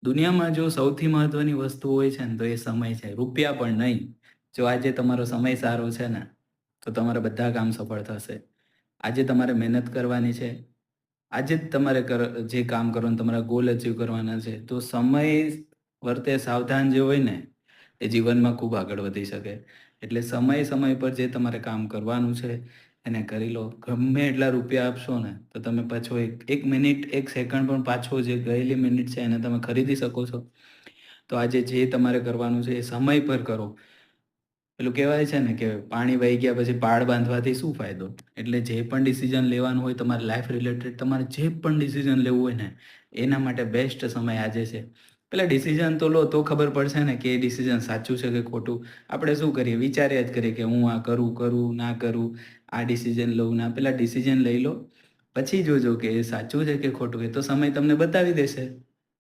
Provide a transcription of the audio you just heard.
દુનિયામાં જો સૌથી મહત્વની વસ્તુ હોય છે ને તો એ સમય છે. રૂપિયા પણ નહીં. જો આજે તમારો સમય સારો છે ને, તો તમારા બધા કામ સફળ થશે. આજે તમારે મહેનત કરવાની છે. આજે જ તમારે જે કામ કરવાનું તમારા ગોલ અચીવ કરવાના છે. તો સમય વર્તે સાવધાન જે હોય ને, એ જીવનમાં ખૂબ આગળ વધી શકે. એટલે સમય પર જે તમારે કામ કરવાનું છે, એને કરી લો. ગમે એટલા રૂપિયા આપશો ને, તો તમે પાછો 1 મિનિટ, 1 સેકન્ડ પણ પાછો જે ગયેલી મિનિટ છે એને તમે ખરીદી શકો છો. તો આજે જે તમારે કરવાનું છે એ સમય પર કરો. પેલું કહેવાય છે ને કે પાણી વહી ગયા પછી પાળ બાંધવાથી શું ફાયદો? એટલે જે પણ ડિસિઝન લેવાનું હોય તમારી લાઈફ રિલેટેડ તમારે જે પણ ડિસિઝન લેવું હોય ને, એના માટે બેસ્ટ સમય આજે છે. પેલા ડિસિઝન તો લો તો ખબર પડશે ને કે એ ડિસિઝન સાચું છે કે ખોટું. આપણે શું કરીએ વિચાર્યા જ કરીએ કે હું આ કરું, ના કરું, આ ડિસિઝન લઉં ના પેલા ડિસિઝન લઈ લો. પછી જોજો કે એ સાચું છે કે ખોટું એ તો સમય તમને બતાવી દેશે.